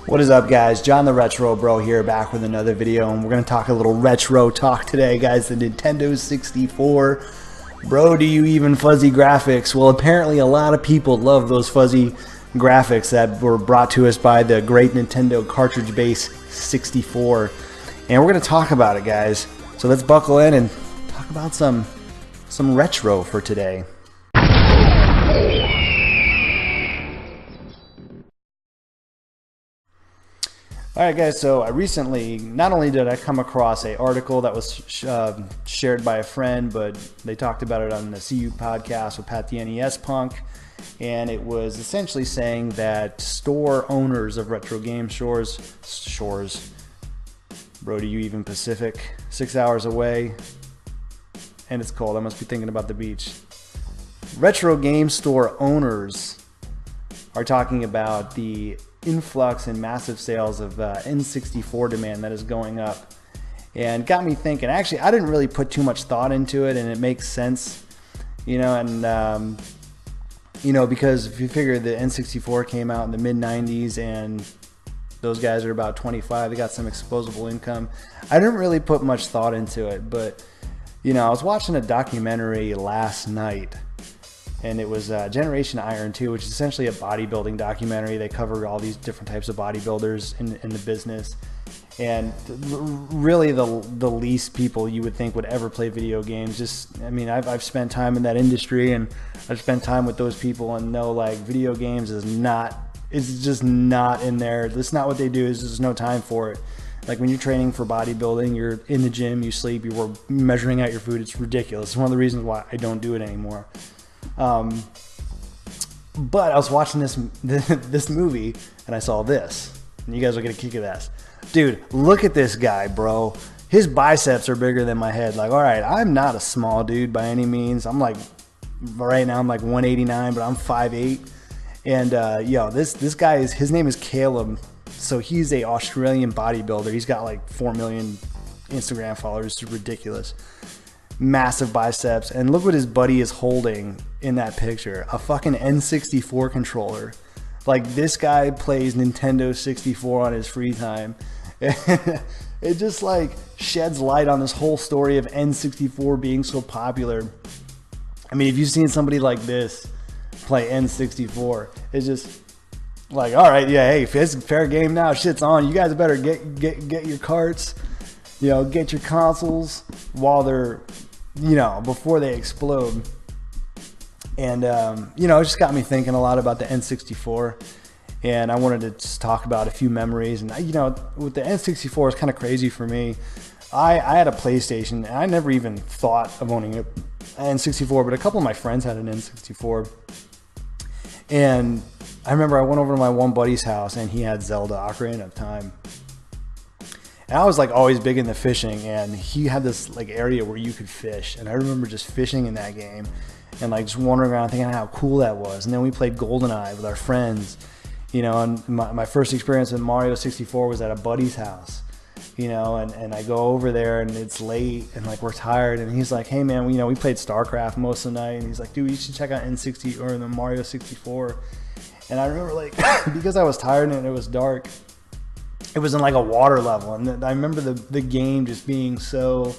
What is up, guys? John the Retro Bro here, back with another video, and we're going to talk a little retro talk today, guys. The Nintendo 64. Bro, do you even fuzzy graphics? Well, apparently a lot of people love those fuzzy graphics that were brought to us by the great Nintendo cartridge-based 64. And we're going to talk about it, guys. So let's buckle in and talk about some retro for today. Alright guys, so I recently, not only did I come across an article that was shared by a friend, but they talked about it on the CU podcast with Pat the NES Punk, and it was essentially saying that store owners of retro game shores, bro, do you even Pacific, 6 hours away, and it's cold, I must be thinking about the beach. Retro game store owners are talking about the influx and massive sales of N64 demand that is going up, and got me thinking. Actually, I didn't really put too much thought into it, and it makes sense, you know. And you know, because if you figure the N64 came out in the mid 90s and those guys are about 25, they got some disposable income. I didn't really put much thought into it, but you know, I was watching a documentary last night, and it was Generation Iron 2, which is essentially a bodybuilding documentary. They cover all these different types of bodybuilders in the business, and really the least people you would think would ever play video games. Just, I mean, I've spent time in that industry, and I've spent time with those people, and know like video games is not, it's just not in there. That's not what they do. There's no time for it. Like when you're training for bodybuilding, you're in the gym, you sleep, you're measuring out your food. It's ridiculous. It's one of the reasons why I don't do it anymore. But I was watching this movie, and I saw this, and you guys are gonna kick it ass. Dude, look at this guy, bro. His biceps are bigger than my head. Like, all right, I'm not a small dude by any means. I'm like, right now I'm like 189, but I'm 5'8". And yo, this guy is, his name is Caleb. So he's a Australian bodybuilder. He's got like 4 million Instagram followers. It's ridiculous. Massive biceps, and look what his buddy is holding in that picture, a fucking N64 controller. Like, this guy plays Nintendo 64 on his free time. It just like sheds light on this whole story of N64 being so popular. I mean, if you've seen somebody like this play N64, it's just like, all right, yeah, hey, if it's fair game now, shit's on. You guys better get your carts, you know, get your consoles while they're, you know, before they explode. And you know, it just got me thinking a lot about the N64, and I wanted to just talk about a few memories. And you know, with the N64, it's kind of crazy for me. I had a PlayStation, and I never even thought of owning an N64, but a couple of my friends had an N64, and I remember I went over to my one buddy's house, and he had Zelda Ocarina of Time. And I was like always big into fishing, and he had this like area where you could fish, and I remember just fishing in that game and like just wandering around thinking how cool that was. And then we played GoldenEye with our friends, you know, and my first experience with Mario 64 was at a buddy's house, you know, and I go over there, and it's late, and like we're tired, and he's like, hey man, you know, we played StarCraft most of the night, and he's like, dude, you should check out N60 or the Mario 64. And I remember like because I was tired and it was dark, it was in like a water level, and I remember the game just being so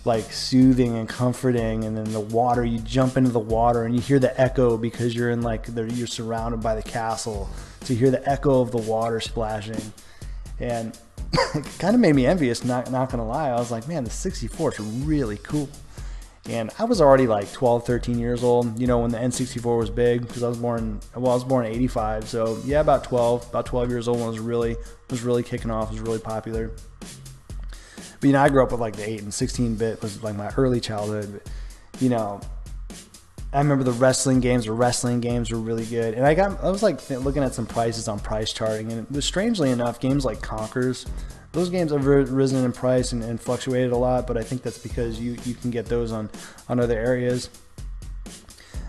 like soothing and comforting. And then the water, you jump into the water and you hear the echo because you're in like you're surrounded by the castle, so you hear the echo of the water splashing, and it kind of made me envious. Not gonna lie, I was like, man, the 64 is really cool. And I was already like 12, 13 years old, you know, when the N64 was big, because I was born in 85. So yeah, about 12 years old when it was really kicking off, was really popular. But, you know, I grew up with like the 8 and 16-bit was like my early childhood. But, you know, I remember the wrestling games were really good. And I was like looking at some prices on Price Charting, and it was, strangely enough, games like Conkers, those games have risen in price and fluctuated a lot, but I think that's because you can get those on other areas.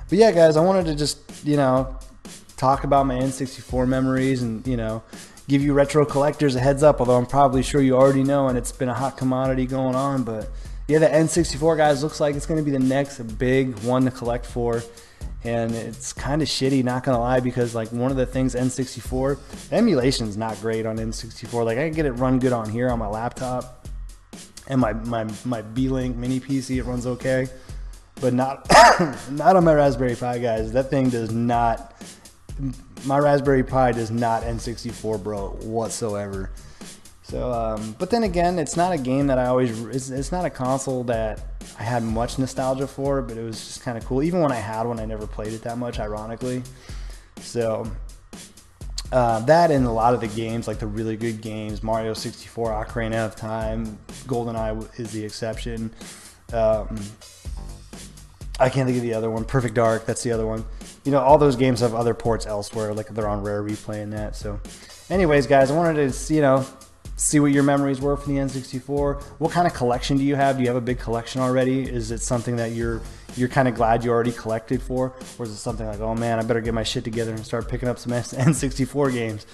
But yeah, guys, I wanted to just, you know, talk about my N64 memories, and, you know, give you retro collectors a heads up, although I'm probably sure you already know, and it's been a hot commodity going on. But yeah, the N64, guys, looks like it's going to be the next big one to collect for. And it's kind of shitty, not gonna lie, because like one of the things N64, the emulation's not great on N64. Like I can get it run good on here on my laptop, and my B-Link mini PC, it runs okay, but not not on my Raspberry Pi, guys. That thing does not. My Raspberry Pi does not N64 bro whatsoever. So, but then again, it's not a game that I always. It's not a console that I had much nostalgia for, but it was just kind of cool. Even when I had one, I never played it that much, ironically. So that and a lot of the games, like the really good games, Mario 64, Ocarina of Time, GoldenEye is the exception. I can't think of the other one. Perfect Dark, that's the other one. You know, all those games have other ports elsewhere, like they're on Rare Replay and that. So, anyways, guys, I wanted to, you know, see what your memories were for the N64. What kind of collection do you have? Do you have a big collection already? Is it something that you're kind of glad you already collected for? Or is it something like, oh man, I better get my shit together and start picking up some N64 games?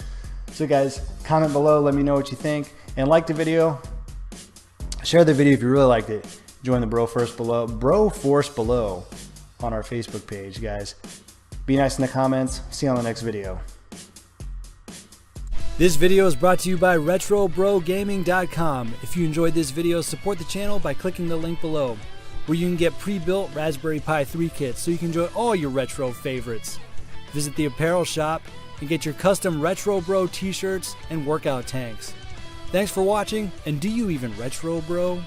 So guys, comment below, let me know what you think. And like the video, share the video if you really liked it. Join the Bro Force Below on our Facebook page, guys. Be nice in the comments. See you on the next video. This video is brought to you by RetroBroGaming.com. If you enjoyed this video, support the channel by clicking the link below, where you can get pre-built Raspberry Pi 3 kits so you can enjoy all your retro favorites. Visit the apparel shop and get your custom Retro Bro t-shirts and workout tanks. Thanks for watching, and do you even Retro Bro?